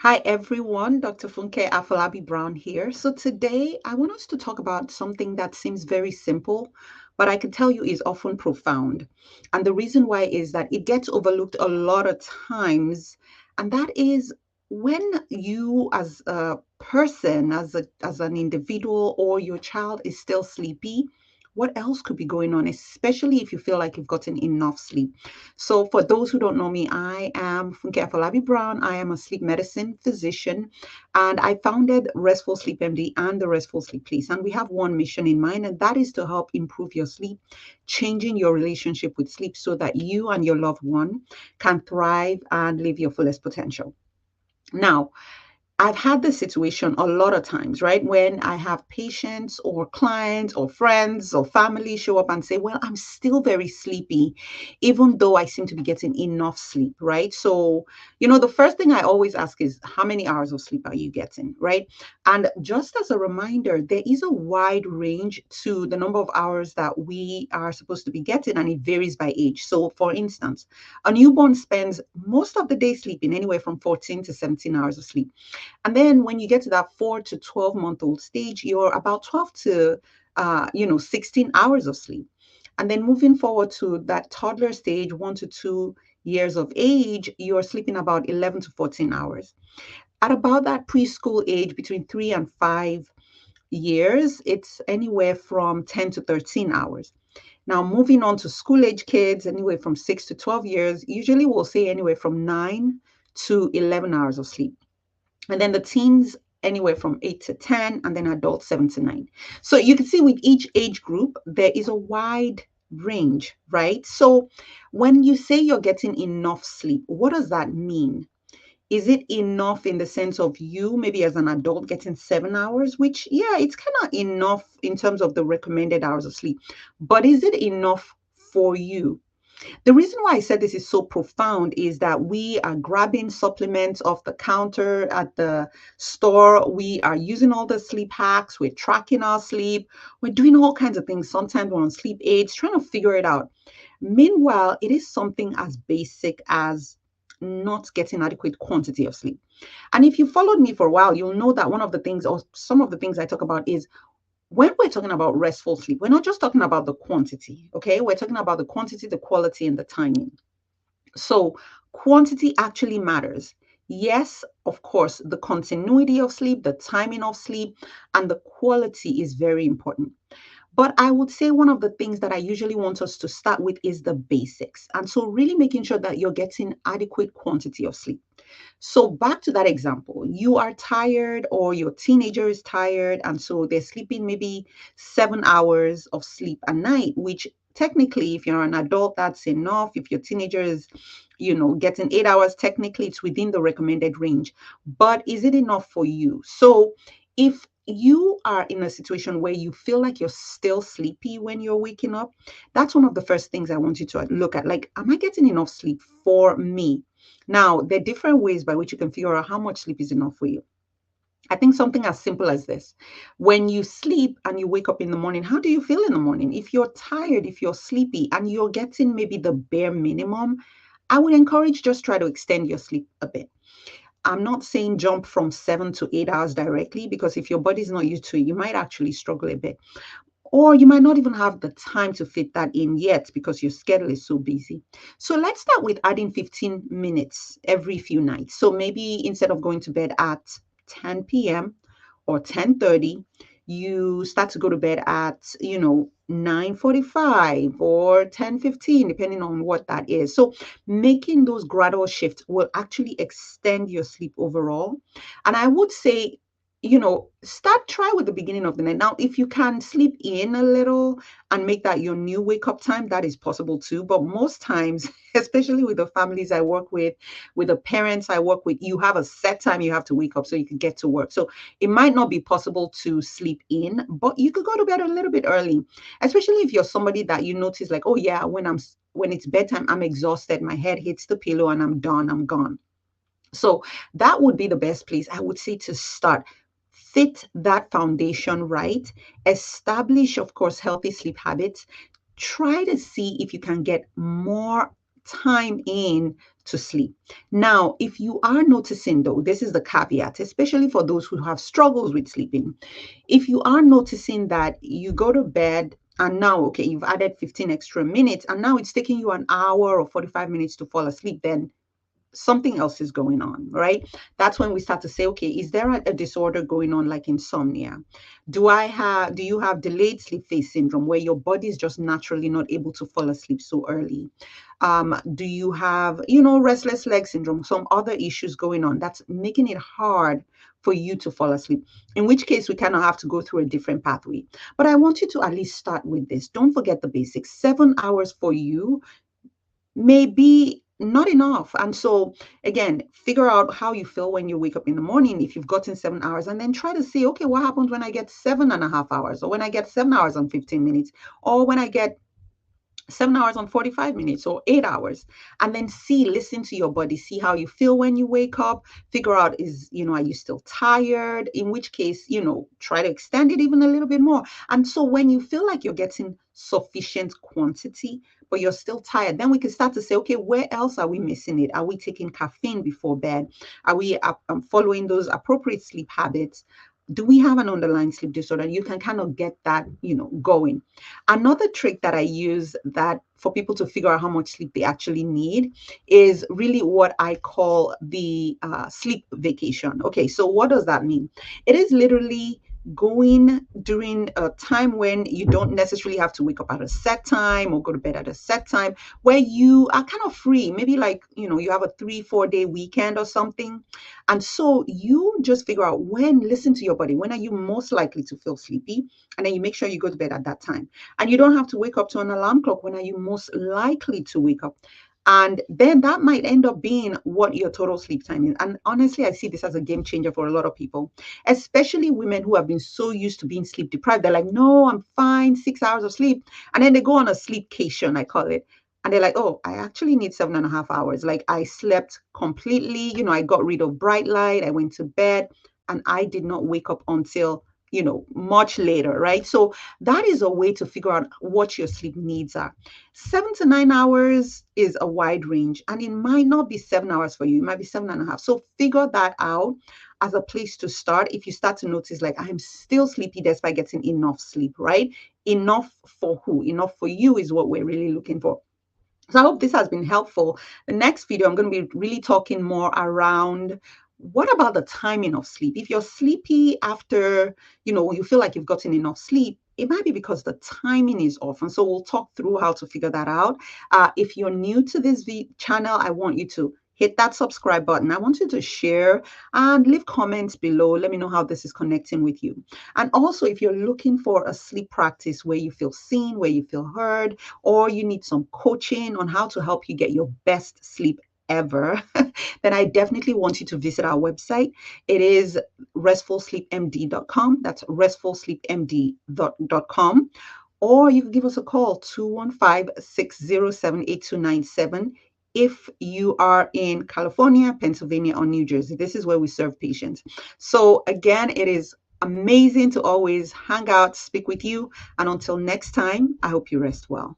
Hi everyone, Dr. Funke Afolabi Brown here. So today I want us to talk about something that seems very simple, but I can tell you is often profound. And the reason why is that it gets overlooked a lot of times, and that is when you as a person, as an individual or your child is still sleepy, what else could be going on, especially if you feel like you've gotten enough sleep. So, for those who don't know me, I am Funke Afolabi Brown. I am a sleep medicine physician, and I founded Restful Sleep MD and the Restful Sleep Police. And we have one mission in mind, and that is to help improve your sleep, changing your relationship with sleep so that you and your loved one can thrive and live your fullest potential. Now, I've had this situation a lot of times, right? When I have patients or clients or friends or family show up and say, well, I'm still very sleepy, even though I seem to be getting enough sleep, right? So, the first thing I always ask is, how many hours of sleep are you getting, right? And just as a reminder, there is a wide range to the number of hours that we are supposed to be getting, and it varies by age. So, for instance, a newborn spends most of the day sleeping, anywhere from 14 to 17 hours of sleep. And then when you get to that 4 to 12 month old stage, you're about 12 to 16 hours of sleep. And then moving forward to that toddler stage, 1 to 2 years of age, you're sleeping about 11 to 14 hours. At about that preschool age, between 3 and 5 years, it's anywhere from 10 to 13 hours. Now, moving on to school age kids, anywhere from 6 to 12 years, usually we'll say anywhere from 9 to 11 hours of sleep. And then the teens, anywhere from 8 to 10, and then adults, 7 to 9. So you can see with each age group, there is a wide range, right? So when you say you're getting enough sleep, what does that mean? Is it enough in the sense of you, maybe as an adult, getting 7 hours, which, yeah, it's kind of enough in terms of the recommended hours of sleep, but is it enough for you? The reason why I said this is so profound is that we are grabbing supplements off the counter at the store. We are using all the sleep hacks. We're tracking our sleep. We're doing all kinds of things. Sometimes we're on sleep aids, trying to figure it out. Meanwhile, it is something as basic as not getting adequate quantity of sleep. And if you followed me for a while, you'll know that one of the things, or some of the things I talk about, is when we're talking about restful sleep, we're not just talking about the quantity, okay? We're talking about the quantity, the quality, and the timing. So, quantity actually matters. Yes, of course, the continuity of sleep, the timing of sleep, and the quality is very important. But I would say one of the things that I usually want us to start with is the basics. And so, really making sure that you're getting adequate quantity of sleep. So back to that example, you are tired or your teenager is tired, and so they're sleeping maybe 7 hours of sleep a night, which technically, if you're an adult, that's enough. If your teenager is, getting 8 hours, technically it's within the recommended range. But is it enough for you? So if you are in a situation where you feel like you're still sleepy when you're waking up, that's one of the first things I want you to look at. Like, am I getting enough sleep for me? Now, there are different ways by which you can figure out how much sleep is enough for you. I think something as simple as this. When you sleep and you wake up in the morning, how do you feel in the morning? If you're tired, if you're sleepy, and you're getting maybe the bare minimum, I would encourage just try to extend your sleep a bit. I'm not saying jump from 7 to 8 hours directly, because if your body's not used to it, you might actually struggle a bit. Or you might not even have the time to fit that in yet because your schedule is so busy. So let's start with adding 15 minutes every few nights. So maybe instead of going to bed at 10 p.m. or 10:30, you start to go to bed at, 9:45 or 10:15, depending on what that is. So making those gradual shifts will actually extend your sleep overall. And I would say, try with the beginning of the night. Now, if you can sleep in a little and make that your new wake up time, that is possible too. But most times, especially with the families I work with the parents I work with, you have a set time you have to wake up so you can get to work. So it might not be possible to sleep in, but you could go to bed a little bit early, especially if you're somebody that you notice like, oh yeah, when it's bedtime, I'm exhausted, my head hits the pillow and I'm done, I'm gone. So that would be the best place, I would say, to start. Fit that foundation right. Establish, of course, healthy sleep habits. Try to see if you can get more time in to sleep. Now, if you are noticing, though, this is the caveat, especially for those who have struggles with sleeping. If you are noticing that you go to bed and now, okay, you've added 15 extra minutes and now it's taking you an hour or 45 minutes to fall asleep, then something else is going on, right? That's when we start to say, okay, is there a disorder going on like insomnia? Do you have delayed sleep phase syndrome where your body is just naturally not able to fall asleep so early? Do you have, restless leg syndrome, some other issues going on that's making it hard for you to fall asleep? In which case, we kind of have to go through a different pathway. But I want you to at least start with this. Don't forget the basics. 7 hours for you may be not enough. And so, again, figure out how you feel when you wake up in the morning if you've gotten 7 hours, and then try to see, okay, what happens when I get 7.5 hours, or when I get 7 hours and 15 minutes, or when I get 7 hours and 45 minutes or 8 hours, and then listen to your body, see how you feel when you wake up, figure out, are you still tired? In which case, try to extend it even a little bit more. And so when you feel like you're getting sufficient quantity, but you're still tired, then we can start to say, okay, where else are we missing it? Are we taking caffeine before bed? Are we following those appropriate sleep habits? Do we have an underlying sleep disorder? You can kind of get that, going. Another trick that I use that for people to figure out how much sleep they actually need is really what I call the sleep vacation. Okay, so what does that mean? It is literally going during a time when you don't necessarily have to wake up at a set time or go to bed at a set time, where you are kind of free. Maybe like, you have a 3-4 day weekend or something. And so you just figure out listen to your body. When are you most likely to feel sleepy? And then you make sure you go to bed at that time. And you don't have to wake up to an alarm clock. When are you most likely to wake up? And then that might end up being what your total sleep time is. And honestly, I see this as a game changer for a lot of people, especially women who have been so used to being sleep deprived. They're like, no, I'm fine, 6 hours of sleep. And then they go on a sleepcation, I call it. And they're like, oh, I actually need 7.5 hours. Like, I slept completely, I got rid of bright light. I went to bed and I did not wake up until, much later, right? So that is a way to figure out what your sleep needs are. 7 to 9 hours is a wide range, and it might not be 7 hours for you. It might be 7.5. So figure that out as a place to start. If you start to notice, like, I'm still sleepy despite getting enough sleep, right? Enough for who? Enough for you is what we're really looking for. So I hope this has been helpful. The next video, I'm going to be really talking more around what about the timing of sleep. If you're sleepy after, you feel like you've gotten enough sleep, it might be because the timing is off. And so we'll talk through how to figure that out. If you're new to this channel, I want you to hit that subscribe button. I want you to share and leave comments below. Let me know how this is connecting with you. And also, if you're looking for a sleep practice where you feel seen, where you feel heard, or you need some coaching on how to help you get your best sleep ever, then I definitely want you to visit our website. It is restfulsleepmd.com. That's restfulsleepmd.com. Or you can give us a call, 215-607-8297. If you are in California, Pennsylvania, or New Jersey. This is where we serve patients. So again, it is amazing to always hang out, speak with you. And until next time, I hope you rest well.